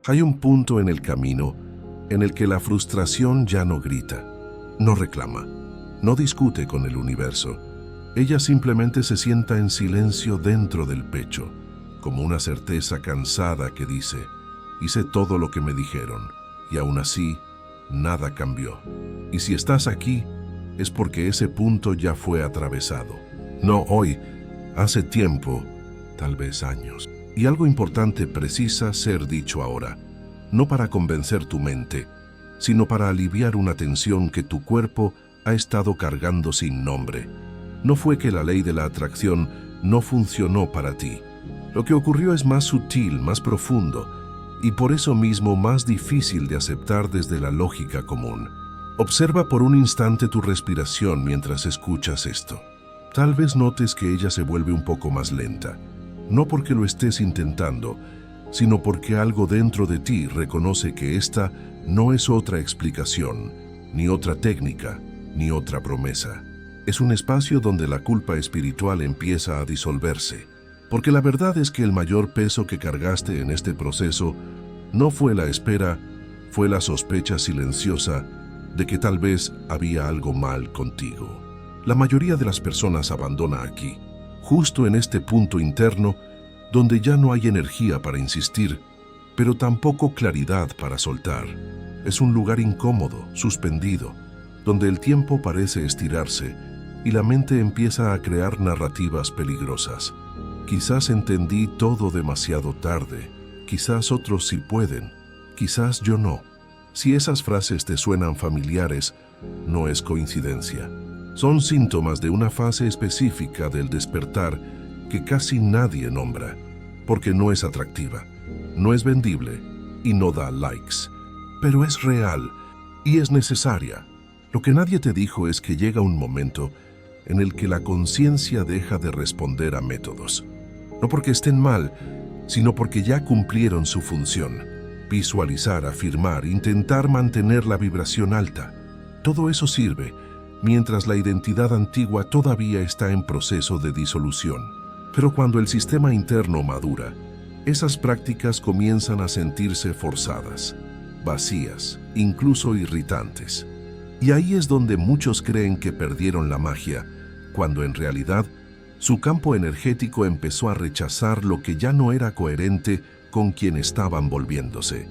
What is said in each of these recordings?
Hay un punto en el camino en el que la frustración ya no grita, no reclama, no discute con el universo. Ella simplemente se sienta en silencio dentro del pecho, como una certeza cansada que dice: hice todo lo que me dijeron, y aún así, nada cambió. Y si estás aquí, es porque ese punto ya fue atravesado. No hoy, hace tiempo, tal vez años. Y algo importante precisa ser dicho ahora, no para convencer tu mente, sino para aliviar una tensión que tu cuerpo ha estado cargando sin nombre. No fue que la ley de la atracción no funcionó para ti. Lo que ocurrió es más sutil, más profundo, y por eso mismo más difícil de aceptar desde la lógica común. Observa por un instante tu respiración mientras escuchas esto. Tal vez notes que ella se vuelve un poco más lenta, no porque lo estés intentando, sino porque algo dentro de ti reconoce que esta no es otra explicación, ni otra técnica, ni otra promesa. Es un espacio donde la culpa espiritual empieza a disolverse, porque la verdad es que el mayor peso que cargaste en este proceso no fue la espera, fue la sospecha silenciosa de que tal vez había algo mal contigo. La mayoría de las personas abandona aquí, justo en este punto interno donde ya no hay energía para insistir, pero tampoco claridad para soltar. Es un lugar incómodo, suspendido, donde el tiempo parece estirarse y la mente empieza a crear narrativas peligrosas. Quizás entendí todo demasiado tarde, quizás otros sí pueden, quizás yo no. Si esas frases te suenan familiares, no es coincidencia. Son síntomas de una fase específica del despertar que casi nadie nombra, porque no es atractiva, no es vendible y no da likes. Pero es real y es necesaria. Lo que nadie te dijo es que llega un momento en el que la conciencia deja de responder a métodos. No porque estén mal, sino porque ya cumplieron su función. Visualizar, afirmar, intentar mantener la vibración alta. Todo eso sirve mientras la identidad antigua todavía está en proceso de disolución. Pero cuando el sistema interno madura, esas prácticas comienzan a sentirse forzadas, vacías, incluso irritantes. Y ahí es donde muchos creen que perdieron la magia, cuando en realidad su campo energético empezó a rechazar lo que ya no era coherente con quien estaban volviéndose.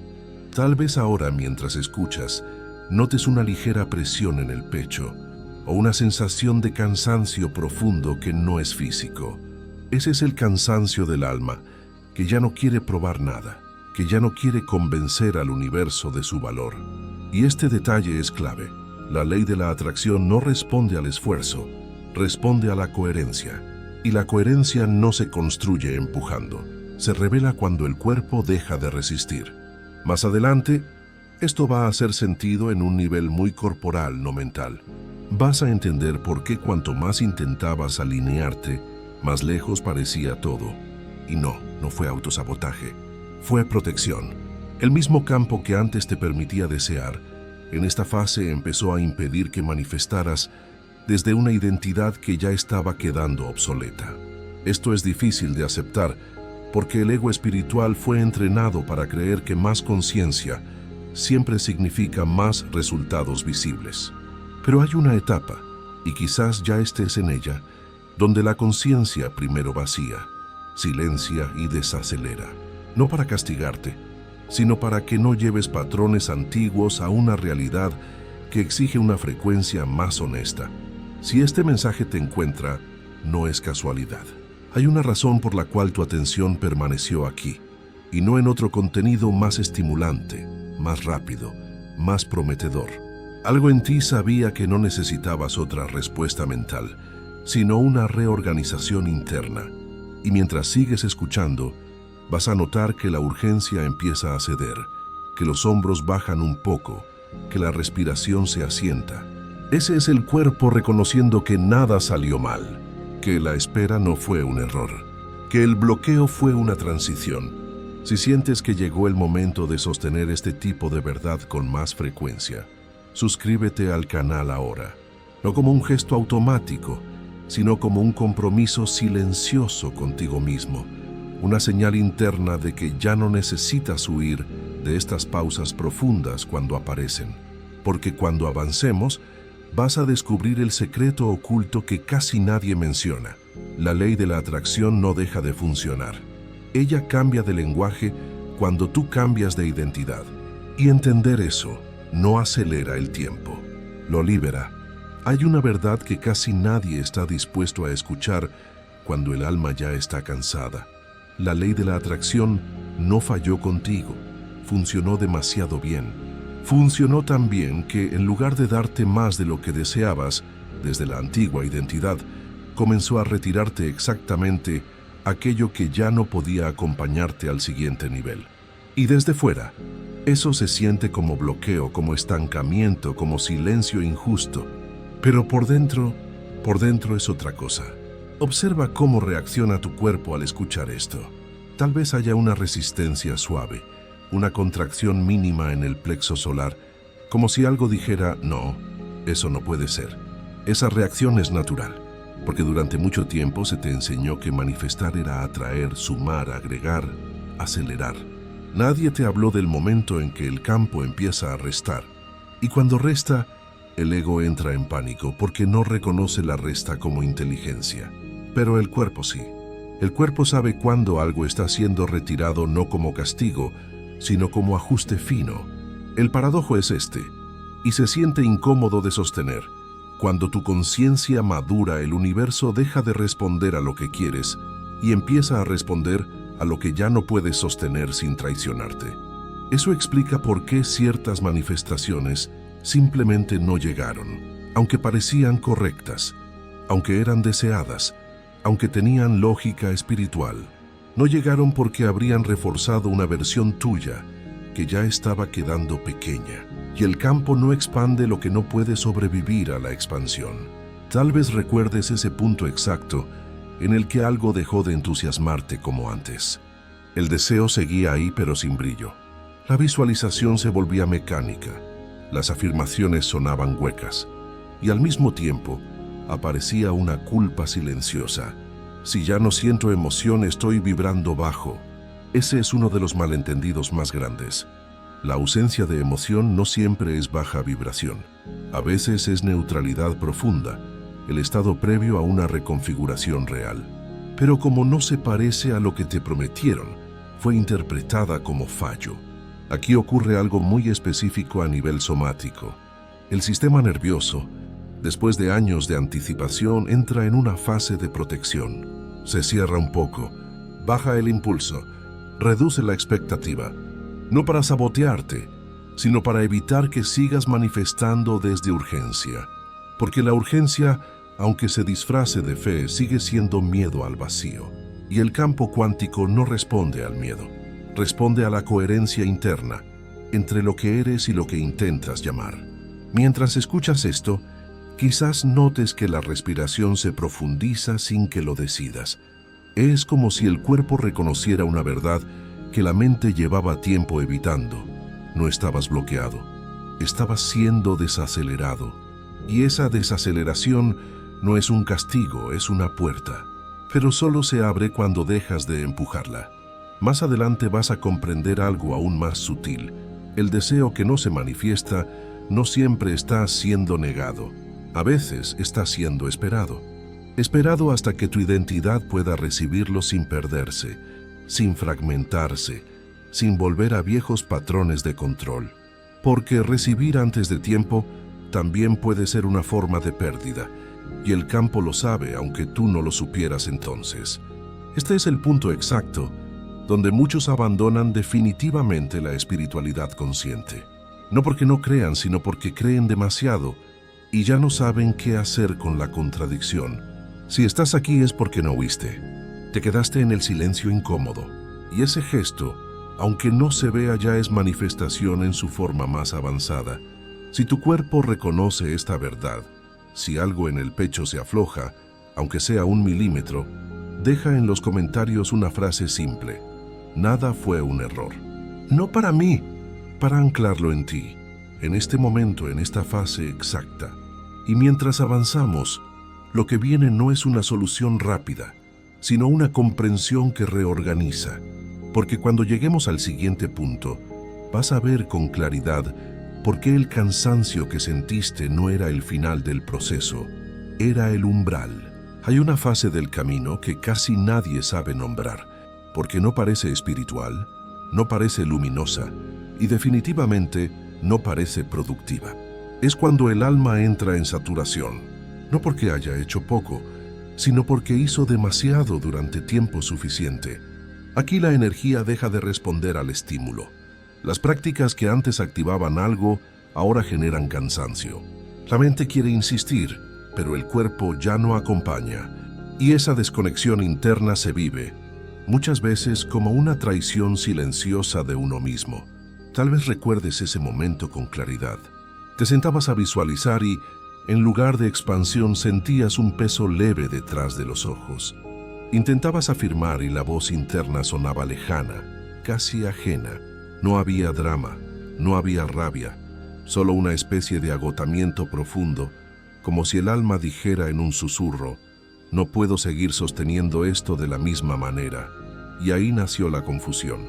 Tal vez ahora, mientras escuchas, notes una ligera presión en el pecho o una sensación de cansancio profundo que no es físico. Ese es el cansancio del alma, que ya no quiere probar nada, que ya no quiere convencer al universo de su valor. Y este detalle es clave. La ley de la atracción no responde al esfuerzo, responde a la coherencia. Y la coherencia no se construye empujando, se revela cuando el cuerpo deja de resistir. Más adelante, esto va a hacer sentido en un nivel muy corporal, no mental. Vas a entender por qué cuanto más intentabas alinearte, más lejos parecía todo. Y no fue autosabotaje, fue protección. El mismo campo que antes te permitía desear, en esta fase empezó a impedir que manifestaras desde una identidad que ya estaba quedando obsoleta. Esto es difícil de aceptar porque el ego espiritual fue entrenado para creer que más conciencia siempre significa más resultados visibles. Pero hay una etapa, y quizás ya estés en ella, donde la conciencia primero vacía, silencia y desacelera. No para castigarte, sino para que no lleves patrones antiguos a una realidad que exige una frecuencia más honesta. Si este mensaje te encuentra, no es casualidad. Hay una razón por la cual tu atención permaneció aquí, y no en otro contenido más estimulante, más rápido, más prometedor. Algo en ti sabía que no necesitabas otra respuesta mental, sino una reorganización interna. Y mientras sigues escuchando, vas a notar que la urgencia empieza a ceder, que los hombros bajan un poco, que la respiración se asienta. Ese es el cuerpo reconociendo que nada salió mal, que la espera no fue un error, que el bloqueo fue una transición. Si sientes que llegó el momento de sostener este tipo de verdad con más frecuencia, suscríbete al canal ahora, no como un gesto automático, sino como un compromiso silencioso contigo mismo, una señal interna de que ya no necesitas huir de estas pausas profundas cuando aparecen, porque cuando avancemos, vas a descubrir el secreto oculto que casi nadie menciona. La ley de la atracción no deja de funcionar. Ella cambia de lenguaje cuando tú cambias de identidad. Y entender eso no acelera el tiempo, lo libera. Hay una verdad que casi nadie está dispuesto a escuchar cuando el alma ya está cansada. La ley de la atracción no falló contigo, funcionó demasiado bien. Funcionó tan bien que en lugar de darte más de lo que deseabas desde la antigua identidad, comenzó a retirarte exactamente aquello que ya no podía acompañarte al siguiente nivel. Y desde fuera, eso se siente como bloqueo, como estancamiento, como silencio injusto. Pero por dentro es otra cosa. Observa cómo reacciona tu cuerpo al escuchar esto. Tal vez haya una resistencia suave, una contracción mínima en el plexo solar, como si algo dijera, no, eso no puede ser. Esa reacción es natural, porque durante mucho tiempo se te enseñó que manifestar era atraer, sumar, agregar, acelerar. Nadie te habló del momento en que el campo empieza a restar. Y cuando resta, el ego entra en pánico porque no reconoce la resta como inteligencia. Pero el cuerpo sí. El cuerpo sabe cuándo algo está siendo retirado no como castigo, sino como ajuste fino. El paradojo es este, y se siente incómodo de sostener. Cuando tu conciencia madura, el universo deja de responder a lo que quieres y empieza a responder a lo que ya no puedes sostener sin traicionarte. Eso explica por qué ciertas manifestaciones simplemente no llegaron, aunque parecían correctas, aunque eran deseadas, aunque tenían lógica espiritual. No llegaron porque habrían reforzado una versión tuya que ya estaba quedando pequeña, y el campo no expande lo que no puede sobrevivir a la expansión. Tal vez recuerdes ese punto exacto en el que algo dejó de entusiasmarte como antes. El deseo seguía ahí pero sin brillo. La visualización se volvía mecánica, las afirmaciones sonaban huecas, y al mismo tiempo aparecía una culpa silenciosa. Si ya no siento emoción, estoy vibrando bajo. Ese es uno de los malentendidos más grandes. La ausencia de emoción no siempre es baja vibración. A veces es neutralidad profunda, el estado previo a una reconfiguración real. Pero como no se parece a lo que te prometieron, fue interpretada como fallo. Aquí ocurre algo muy específico a nivel somático. El sistema nervioso, después de años de anticipación, entra en una fase de protección. Se cierra un poco, baja el impulso, reduce la expectativa. No para sabotearte, sino para evitar que sigas manifestando desde urgencia. Porque la urgencia, aunque se disfrace de fe, sigue siendo miedo al vacío. Y el campo cuántico no responde al miedo, responde a la coherencia interna entre lo que eres y lo que intentas llamar. Mientras escuchas esto, quizás notes que la respiración se profundiza sin que lo decidas. Es como si el cuerpo reconociera una verdad que la mente llevaba tiempo evitando. No estabas bloqueado, estabas siendo desacelerado. Y esa desaceleración no es un castigo, es una puerta. Pero solo se abre cuando dejas de empujarla. Más adelante vas a comprender algo aún más sutil. El deseo que no se manifiesta no siempre está siendo negado. A veces está siendo esperado. Esperado hasta que tu identidad pueda recibirlo sin perderse, sin fragmentarse, sin volver a viejos patrones de control. Porque recibir antes de tiempo también puede ser una forma de pérdida, y el campo lo sabe aunque tú no lo supieras entonces. Este es el punto exacto donde muchos abandonan definitivamente la espiritualidad consciente. No porque no crean, sino porque creen demasiado y ya no saben qué hacer con la contradicción. Si estás aquí es porque no oíste. Te quedaste en el silencio incómodo, y ese gesto, aunque no se vea, ya es manifestación en su forma más avanzada. Si tu cuerpo reconoce esta verdad, si algo en el pecho se afloja, aunque sea 1 milímetro, deja en los comentarios una frase simple: nada fue un error. No para mí, para anclarlo en ti, en este momento, en esta fase exacta. Y mientras avanzamos, lo que viene no es una solución rápida, sino una comprensión que reorganiza. Porque cuando lleguemos al siguiente punto, vas a ver con claridad por qué el cansancio que sentiste no era el final del proceso, era el umbral. Hay una fase del camino que casi nadie sabe nombrar, porque no parece espiritual, no parece luminosa y definitivamente no parece productiva. Es cuando el alma entra en saturación, no porque haya hecho poco, sino porque hizo demasiado durante tiempo suficiente. Aquí la energía deja de responder al estímulo. Las prácticas que antes activaban algo, ahora generan cansancio. La mente quiere insistir, pero el cuerpo ya no acompaña. Y esa desconexión interna se vive, muchas veces como una traición silenciosa de uno mismo. Tal vez recuerdes ese momento con claridad. Te sentabas a visualizar y, en lugar de expansión, sentías un peso leve detrás de los ojos. Intentabas afirmar y la voz interna sonaba lejana, casi ajena. No había drama, no había rabia, solo una especie de agotamiento profundo, como si el alma dijera en un susurro: no puedo seguir sosteniendo esto de la misma manera. Y ahí nació la confusión,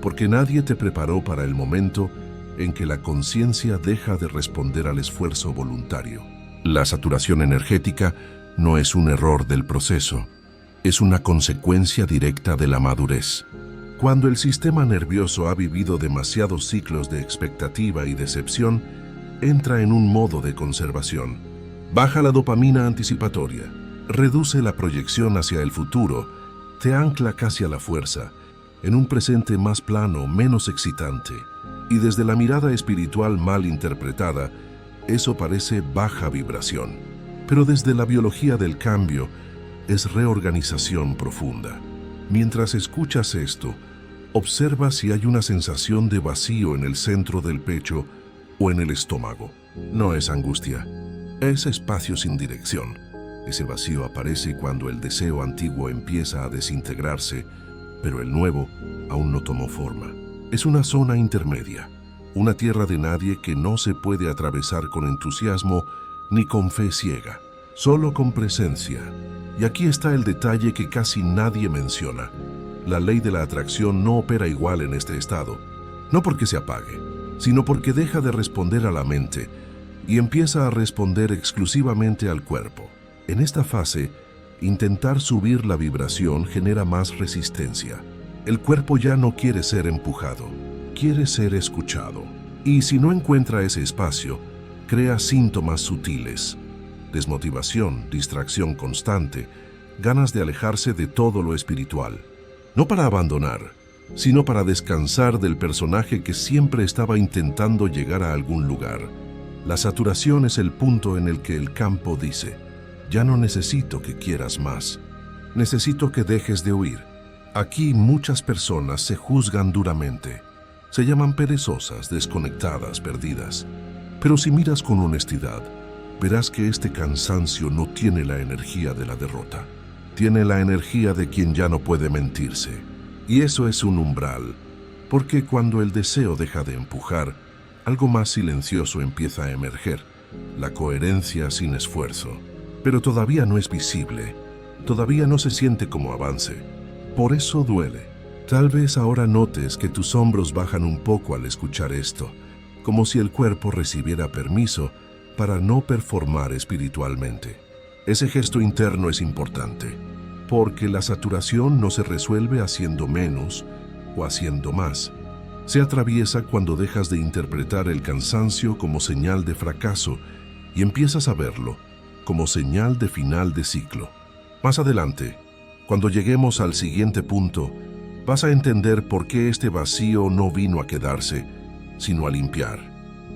porque nadie te preparó para el momento en que la conciencia deja de responder al esfuerzo voluntario. La saturación energética no es un error del proceso, es una consecuencia directa de la madurez. Cuando el sistema nervioso ha vivido demasiados ciclos de expectativa y decepción, entra en un modo de conservación. Baja la dopamina anticipatoria, reduce la proyección hacia el futuro, te ancla casi a la fuerza, en un presente más plano, menos excitante. Y desde la mirada espiritual mal interpretada, eso parece baja vibración. Pero desde la biología del cambio, es reorganización profunda. Mientras escuchas esto, observa si hay una sensación de vacío en el centro del pecho o en el estómago. No es angustia, es espacio sin dirección. Ese vacío aparece cuando el deseo antiguo empieza a desintegrarse, pero el nuevo aún no tomó forma. Es una zona intermedia, una tierra de nadie que no se puede atravesar con entusiasmo ni con fe ciega, solo con presencia. Y aquí está el detalle que casi nadie menciona. La ley de la atracción no opera igual en este estado, no porque se apague, sino porque deja de responder a la mente y empieza a responder exclusivamente al cuerpo. En esta fase, intentar subir la vibración genera más resistencia. El cuerpo ya no quiere ser empujado, quiere ser escuchado. Y si no encuentra ese espacio, crea síntomas sutiles: desmotivación, distracción constante, ganas de alejarse de todo lo espiritual. No para abandonar, sino para descansar del personaje que siempre estaba intentando llegar a algún lugar. La saturación es el punto en el que el campo dice: ya no necesito que quieras más, necesito que dejes de huir. Aquí muchas personas se juzgan duramente. Se llaman perezosas, desconectadas, perdidas. Pero si miras con honestidad, verás que este cansancio no tiene la energía de la derrota. Tiene la energía de quien ya no puede mentirse. Y eso es un umbral, porque cuando el deseo deja de empujar, algo más silencioso empieza a emerger: la coherencia sin esfuerzo. Pero todavía no es visible, todavía no se siente como avance. Por eso duele. Tal vez ahora notes que tus hombros bajan un poco al escuchar esto, como si el cuerpo recibiera permiso para no performar espiritualmente. Ese gesto interno es importante, porque la saturación no se resuelve haciendo menos o haciendo más. Se atraviesa cuando dejas de interpretar el cansancio como señal de fracaso y empiezas a verlo como señal de final de ciclo. Más adelante, cuando lleguemos al siguiente punto, vas a entender por qué este vacío no vino a quedarse, sino a limpiar.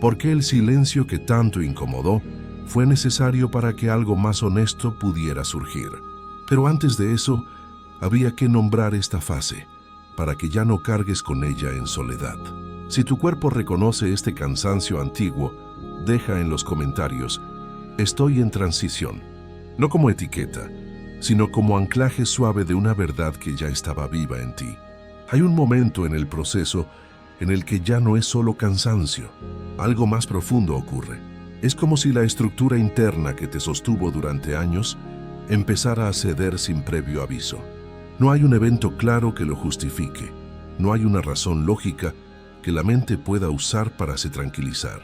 Por qué el silencio que tanto incomodó fue necesario para que algo más honesto pudiera surgir. Pero antes de eso, había que nombrar esta fase, para que ya no cargues con ella en soledad. Si tu cuerpo reconoce este cansancio antiguo, deja en los comentarios: estoy en transición. No como etiqueta, sino como anclaje suave de una verdad que ya estaba viva en ti. Hay un momento en el proceso en el que ya no es solo cansancio, algo más profundo ocurre. Es como si la estructura interna que te sostuvo durante años empezara a ceder sin previo aviso. No hay un evento claro que lo justifique, no hay una razón lógica, que la mente pueda usar para se tranquilizar.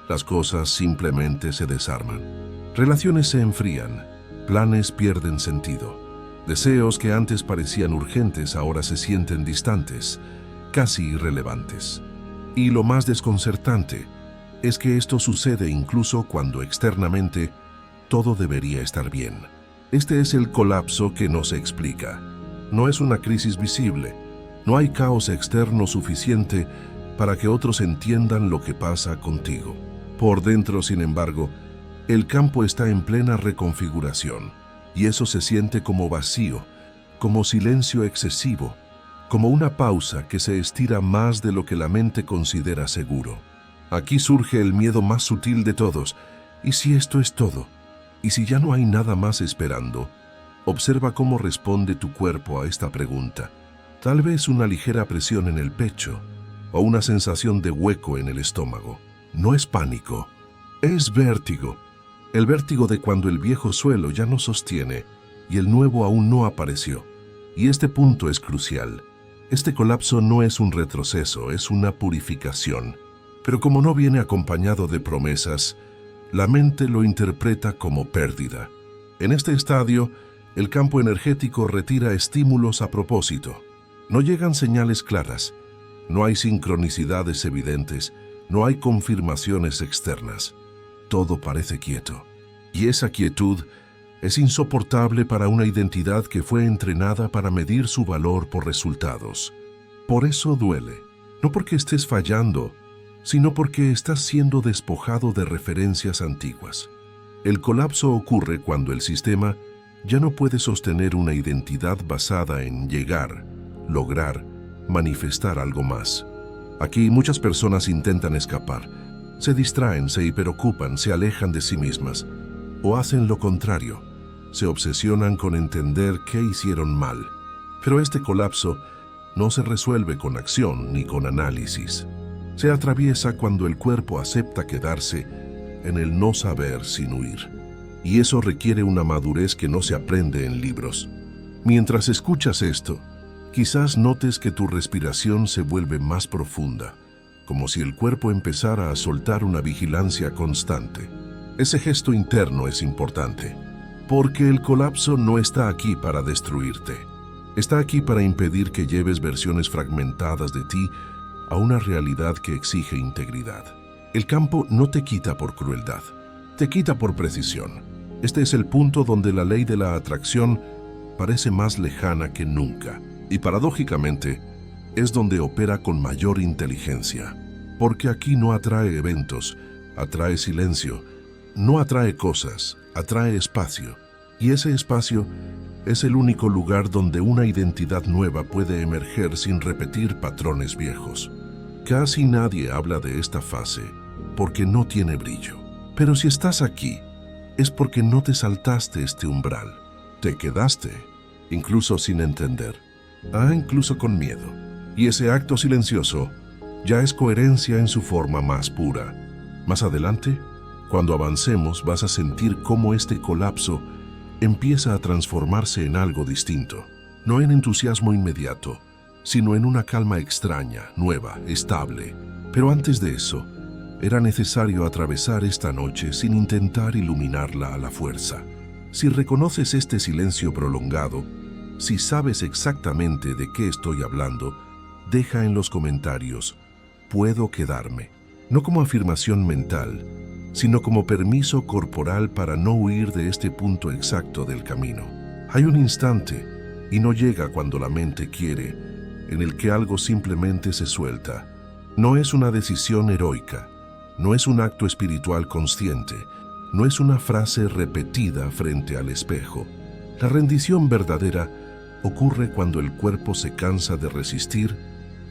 Las cosas simplemente se desarman. Relaciones se enfrían, planes pierden sentido. Deseos que antes parecían urgentes ahora se sienten distantes, casi irrelevantes. Y lo más desconcertante es que esto sucede incluso cuando externamente todo debería estar bien. Este es el colapso que no se explica. No es una crisis visible. No hay caos externo suficiente para que otros entiendan lo que pasa contigo. Por dentro, sin embargo, el campo está en plena reconfiguración, y eso se siente como vacío, como silencio excesivo, como una pausa que se estira más de lo que la mente considera seguro. Aquí surge el miedo más sutil de todos. ¿Y si esto es todo? ¿Y si ya no hay nada más esperando? Observa cómo responde tu cuerpo a esta pregunta. Tal vez una ligera presión en el pecho o una sensación de hueco en el estómago. No es pánico, es vértigo. El vértigo de cuando el viejo suelo ya no sostiene y el nuevo aún no apareció. Y este punto es crucial. Este colapso no es un retroceso, es una purificación. Pero como no viene acompañado de promesas, la mente lo interpreta como pérdida. En este estadio, el campo energético retira estímulos a propósito. No llegan señales claras, no hay sincronicidades evidentes, no hay confirmaciones externas. Todo parece quieto. Y esa quietud es insoportable para una identidad que fue entrenada para medir su valor por resultados. Por eso duele, no porque estés fallando, sino porque estás siendo despojado de referencias antiguas. El colapso ocurre cuando el sistema ya no puede sostener una identidad basada en llegar, lograr, manifestar algo más. Aquí muchas personas intentan escapar, se distraen, se hiperocupan, se alejan de sí mismas, o hacen lo contrario, se obsesionan con entender qué hicieron mal. Pero este colapso no se resuelve con acción ni con análisis. Se atraviesa cuando el cuerpo acepta quedarse en el no saber sin huir. Y eso requiere una madurez que no se aprende en libros. Mientras escuchas esto, quizás notes que tu respiración se vuelve más profunda, como si el cuerpo empezara a soltar una vigilancia constante. Ese gesto interno es importante, porque el colapso no está aquí para destruirte. Está aquí para impedir que lleves versiones fragmentadas de ti a una realidad que exige integridad. El campo no te quita por crueldad, te quita por precisión. Este es el punto donde la ley de la atracción parece más lejana que nunca, y paradójicamente es donde opera con mayor inteligencia, porque aquí no atrae eventos, atrae silencio, no atrae cosas, atrae espacio, y ese espacio es el único lugar donde una identidad nueva puede emerger sin repetir patrones viejos. Casi nadie habla de esta fase porque no tiene brillo. Pero si estás aquí, es porque no te saltaste este umbral. Te quedaste, incluso sin entender. Incluso con miedo. Y ese acto silencioso ya es coherencia en su forma más pura. Más adelante, cuando avancemos, vas a sentir cómo este colapso empieza a transformarse en algo distinto. No en entusiasmo inmediato, sino en una calma extraña, nueva, estable. Pero antes de eso, era necesario atravesar esta noche sin intentar iluminarla a la fuerza. Si reconoces este silencio prolongado, si sabes exactamente de qué estoy hablando, deja en los comentarios, puedo quedarme. No como afirmación mental, sino como permiso corporal para no huir de este punto exacto del camino. Hay un instante, y no llega cuando la mente quiere, en el que algo simplemente se suelta. No es una decisión heroica, no es un acto espiritual consciente, no es una frase repetida frente al espejo. La rendición verdadera ocurre cuando el cuerpo se cansa de resistir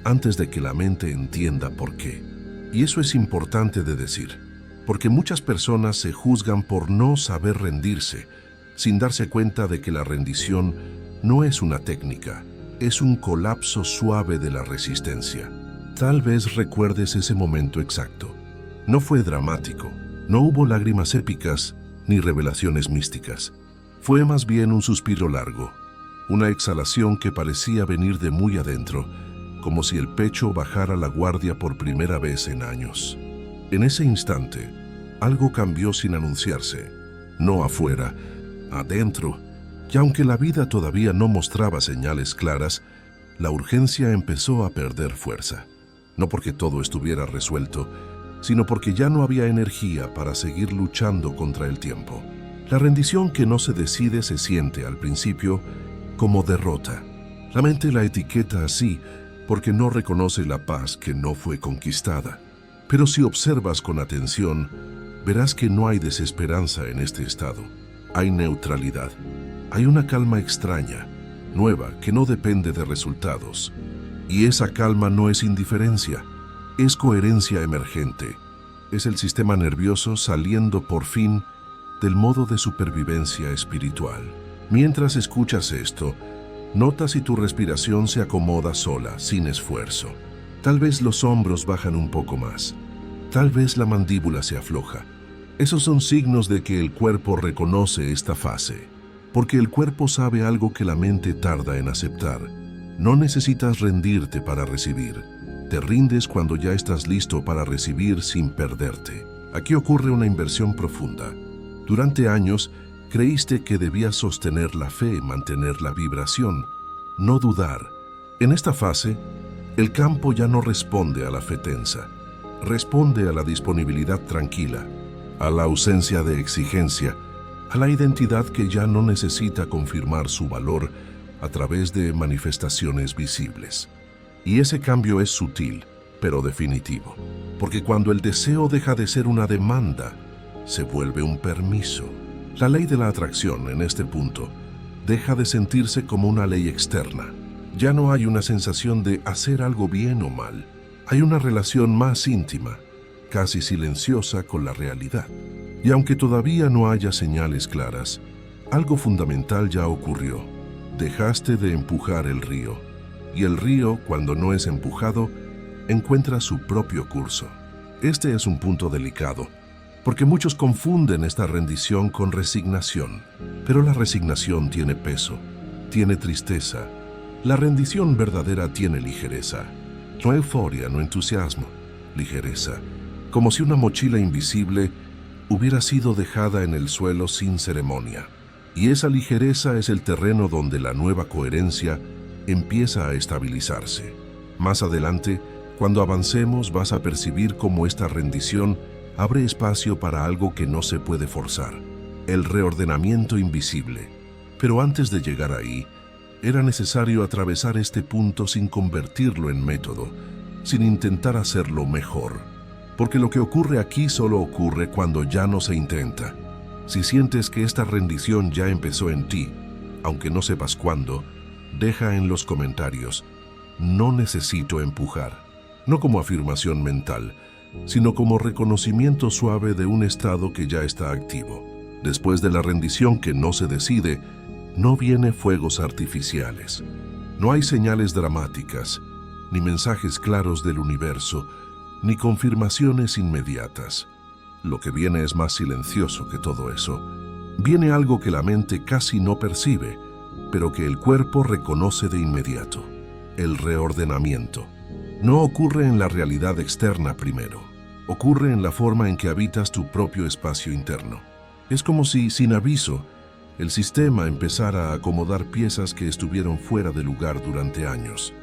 antes de que la mente entienda por qué. Y eso es importante de decir, porque muchas personas se juzgan por no saber rendirse, sin darse cuenta de que la rendición no es una técnica, es un colapso suave de la resistencia. Tal vez recuerdes ese momento exacto. No fue dramático, no hubo lágrimas épicas ni revelaciones místicas. Fue más bien un suspiro largo, una exhalación que parecía venir de muy adentro, como si el pecho bajara la guardia por primera vez en años. En ese instante, algo cambió sin anunciarse, no afuera, adentro, y aunque la vida todavía no mostraba señales claras, la urgencia empezó a perder fuerza. No porque todo estuviera resuelto, sino porque ya no había energía para seguir luchando contra el tiempo. La rendición que no se decide se siente al principio como derrota. La mente la etiqueta así porque no reconoce la paz que no fue conquistada. Pero si observas con atención, verás que no hay desesperanza en este estado. Hay neutralidad. Hay una calma extraña, nueva, que no depende de resultados. Y esa calma no es indiferencia, es coherencia emergente. Es el sistema nervioso saliendo por fin del modo de supervivencia espiritual. Mientras escuchas esto, nota si tu respiración se acomoda sola, sin esfuerzo. Tal vez los hombros bajan un poco más. Tal vez la mandíbula se afloja. Esos son signos de que el cuerpo reconoce esta fase, porque el cuerpo sabe algo que la mente tarda en aceptar. No necesitas rendirte para recibir. Te rindes cuando ya estás listo para recibir sin perderte. Aquí ocurre una inversión profunda. Durante años, creíste que debías sostener la fe, mantener la vibración, no dudar. En esta fase, el campo ya no responde a la fe tensa. Responde a la disponibilidad tranquila, a la ausencia de exigencia, a la identidad que ya no necesita confirmar su valor a través de manifestaciones visibles. Y ese cambio es sutil, pero definitivo, porque cuando el deseo deja de ser una demanda, se vuelve un permiso. La ley de la atracción, en este punto, deja de sentirse como una ley externa. Ya no hay una sensación de hacer algo bien o mal. Hay una relación más íntima, casi silenciosa con la realidad. Y aunque todavía no haya señales claras, algo fundamental ya ocurrió. Dejaste de empujar el río. Y el río, cuando no es empujado, encuentra su propio curso. Este es un punto delicado, porque muchos confunden esta rendición con resignación. Pero la resignación tiene peso, tiene tristeza. La rendición verdadera tiene ligereza. No euforia, no entusiasmo, ligereza. Como si una mochila invisible hubiera sido dejada en el suelo sin ceremonia. Y esa ligereza es el terreno donde la nueva coherencia empieza a estabilizarse. Más adelante, cuando avancemos, vas a percibir cómo esta rendición abre espacio para algo que no se puede forzar, el reordenamiento invisible. Pero antes de llegar ahí, era necesario atravesar este punto sin convertirlo en método, sin intentar hacerlo mejor. Porque lo que ocurre aquí solo ocurre cuando ya no se intenta. Si sientes que esta rendición ya empezó en ti, aunque no sepas cuándo, deja en los comentarios: no necesito empujar. No como afirmación mental, sino como reconocimiento suave de un estado que ya está activo. Después de la rendición que no se decide, no viene fuegos artificiales. No hay señales dramáticas, ni mensajes claros del universo, ni confirmaciones inmediatas. Lo que viene es más silencioso que todo eso. Viene algo que la mente casi no percibe, pero que el cuerpo reconoce de inmediato: el reordenamiento. No ocurre en la realidad externa primero, ocurre en la forma en que habitas tu propio espacio interno. Es como si, sin aviso, el sistema empezara a acomodar piezas que estuvieron fuera de lugar durante años.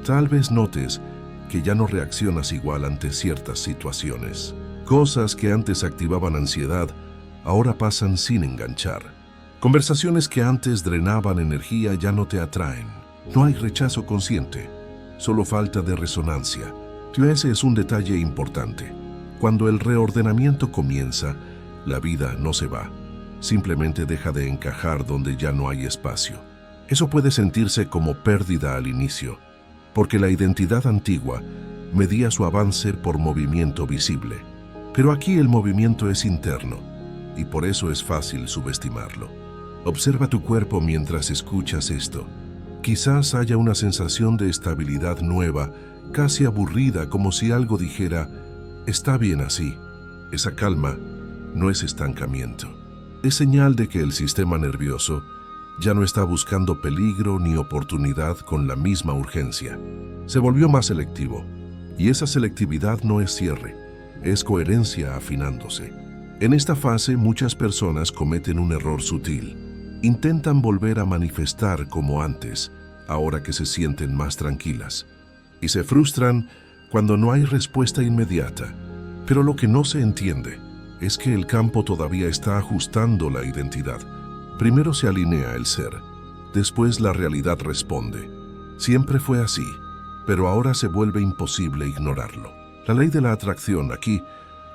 Tal vez notes que ya no reaccionas igual ante ciertas situaciones. Cosas que antes activaban ansiedad, ahora pasan sin enganchar. Conversaciones que antes drenaban energía ya no te atraen. No hay rechazo consciente, solo falta de resonancia. Ese es un detalle importante. Cuando el reordenamiento comienza, la vida no se va. Simplemente deja de encajar donde ya no hay espacio. Eso puede sentirse como pérdida al inicio, porque la identidad antigua medía su avance por movimiento visible. Pero aquí el movimiento es interno, y por eso es fácil subestimarlo. Observa tu cuerpo mientras escuchas esto. Quizás haya una sensación de estabilidad nueva, casi aburrida, como si algo dijera: está bien así. Esa calma no es estancamiento. Es señal de que el sistema nervioso Ya no está buscando peligro ni oportunidad con la misma urgencia. Se volvió más selectivo. Y esa selectividad no es cierre, es coherencia afinándose. En esta fase muchas personas cometen un error sutil. Intentan volver a manifestar como antes, ahora que se sienten más tranquilas. Y se frustran cuando no hay respuesta inmediata. Pero lo que no se entiende es que el campo todavía está ajustando la identidad. Primero se alinea el ser, después la realidad responde. Siempre fue así, pero ahora se vuelve imposible ignorarlo. La ley de la atracción aquí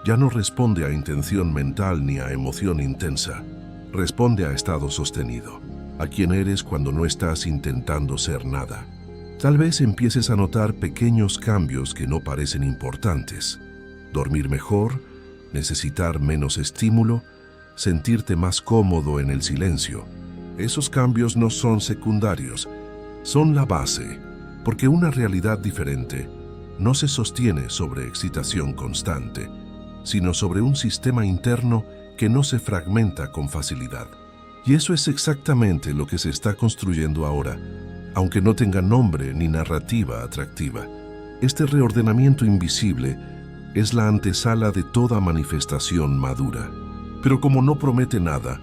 ya no responde a intención mental ni a emoción intensa. Responde a estado sostenido, a quien eres cuando no estás intentando ser nada. Tal vez empieces a notar pequeños cambios que no parecen importantes. Dormir mejor, necesitar menos estímulo, sentirte más cómodo en el silencio. Esos cambios no son secundarios, son la base, porque una realidad diferente no se sostiene sobre excitación constante, sino sobre un sistema interno que no se fragmenta con facilidad. Y eso es exactamente lo que se está construyendo ahora, aunque no tenga nombre ni narrativa atractiva. Este reordenamiento invisible es la antesala de toda manifestación madura. Pero como no promete nada,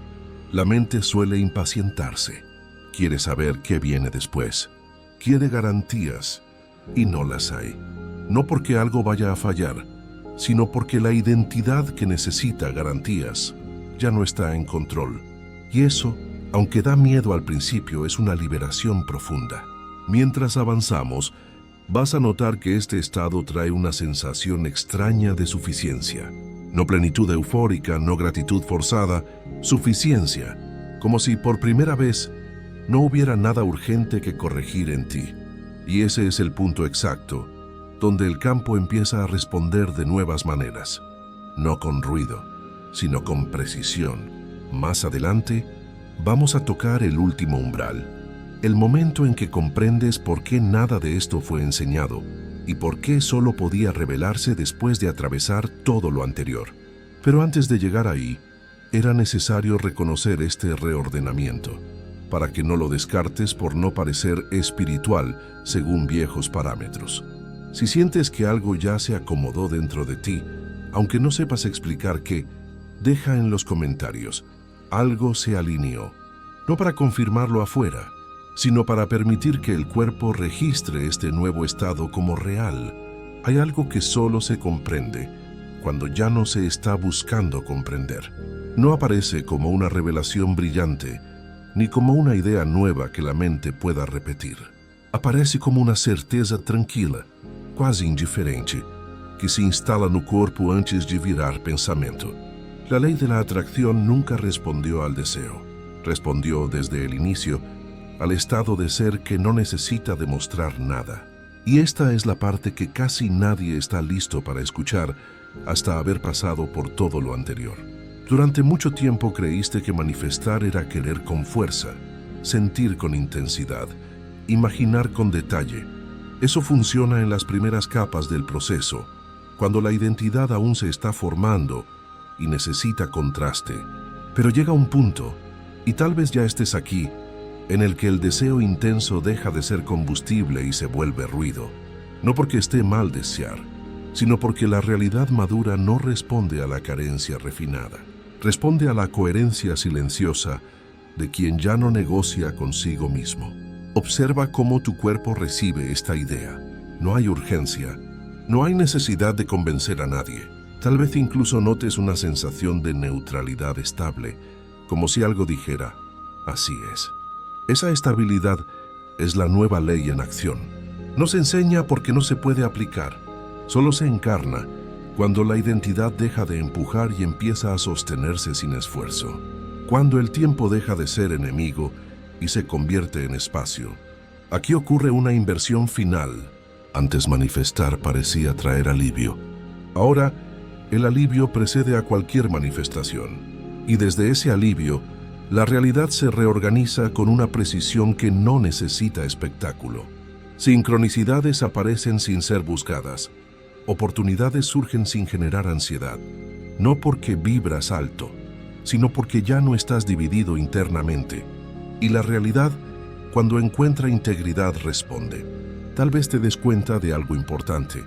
la mente suele impacientarse. Quiere saber qué viene después. Quiere garantías, y no las hay. No porque algo vaya a fallar, sino porque la identidad que necesita garantías ya no está en control. Y eso, aunque da miedo al principio, es una liberación profunda. Mientras avanzamos, vas a notar que este estado trae una sensación extraña de suficiencia. No plenitud eufórica, no gratitud forzada, suficiencia, como si por primera vez no hubiera nada urgente que corregir en ti. Y ese es el punto exacto, donde el campo empieza a responder de nuevas maneras. No con ruido, sino con precisión. Más adelante, vamos a tocar el último umbral, el momento en que comprendes por qué nada de esto fue enseñado y por qué solo podía revelarse después de atravesar todo lo anterior. Pero antes de llegar ahí, era necesario reconocer este reordenamiento, para que no lo descartes por no parecer espiritual según viejos parámetros. Si sientes que algo ya se acomodó dentro de ti, aunque no sepas explicar qué, deja en los comentarios. Algo se alineó, no para confirmarlo afuera, sino para permitir que el cuerpo registre este nuevo estado como real. Hay algo que solo se comprende cuando ya no se está buscando comprender. No aparece como una revelación brillante, ni como una idea nueva que la mente pueda repetir. Aparece como una certeza tranquila, quase indiferente, que se instala no corpo antes de virar pensamento. La ley de la atracción nunca respondió al deseo. Respondió desde el inicio al estado de ser que no necesita demostrar nada. Y esta es la parte que casi nadie está listo para escuchar hasta haber pasado por todo lo anterior. Durante mucho tiempo creíste que manifestar era querer con fuerza, sentir con intensidad, imaginar con detalle. Eso funciona en las primeras capas del proceso, cuando la identidad aún se está formando y necesita contraste. Pero llega un punto, y tal vez ya estés aquí, en el que el deseo intenso deja de ser combustible y se vuelve ruido. No porque esté mal desear, sino porque la realidad madura no responde a la carencia refinada. Responde a la coherencia silenciosa de quien ya no negocia consigo mismo. Observa cómo tu cuerpo recibe esta idea. No hay urgencia, no hay necesidad de convencer a nadie. Tal vez incluso notes una sensación de neutralidad estable, como si algo dijera, así es. Esa estabilidad es la nueva ley en acción. No se enseña porque no se puede aplicar, solo se encarna cuando la identidad deja de empujar y empieza a sostenerse sin esfuerzo. Cuando el tiempo deja de ser enemigo y se convierte en espacio. Aquí ocurre una inversión final. Antes manifestar parecía traer alivio. Ahora, el alivio precede a cualquier manifestación. Y desde ese alivio, la realidad se reorganiza con una precisión que no necesita espectáculo. Sincronicidades aparecen sin ser buscadas. Oportunidades surgen sin generar ansiedad. No porque vibras alto, sino porque ya no estás dividido internamente. Y la realidad, cuando encuentra integridad, responde. Tal vez te des cuenta de algo importante.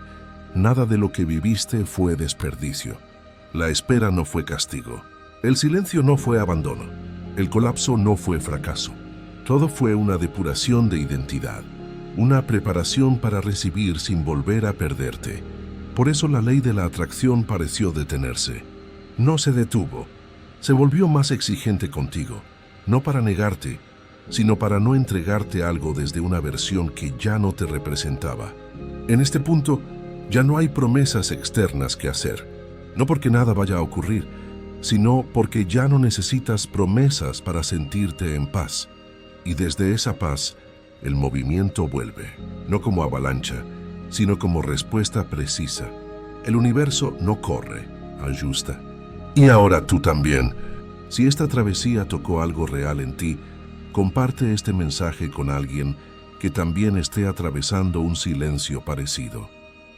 Nada de lo que viviste fue desperdicio. La espera no fue castigo. El silencio no fue abandono. El colapso no fue fracaso. Todo fue una depuración de identidad, una preparación para recibir sin volver a perderte. Por eso la ley de la atracción pareció detenerse. No se detuvo. Se volvió más exigente contigo, no para negarte, sino para no entregarte algo desde una versión que ya no te representaba. En este punto, ya no hay promesas externas que hacer, no porque nada vaya a ocurrir, sino porque ya no necesitas promesas para sentirte en paz. Y desde esa paz, el movimiento vuelve, no como avalancha, sino como respuesta precisa. El universo no corre, ajusta. Y ahora tú también. Si esta travesía tocó algo real en ti, comparte este mensaje con alguien que también esté atravesando un silencio parecido.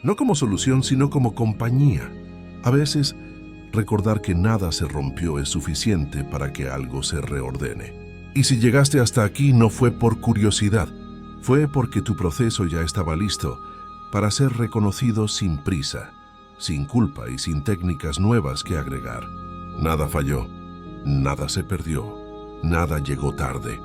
No como solución, sino como compañía. A veces, recordar que nada se rompió es suficiente para que algo se reordene. Y si llegaste hasta aquí no fue por curiosidad, fue porque tu proceso ya estaba listo para ser reconocido sin prisa, sin culpa y sin técnicas nuevas que agregar. Nada falló, nada se perdió, nada llegó tarde.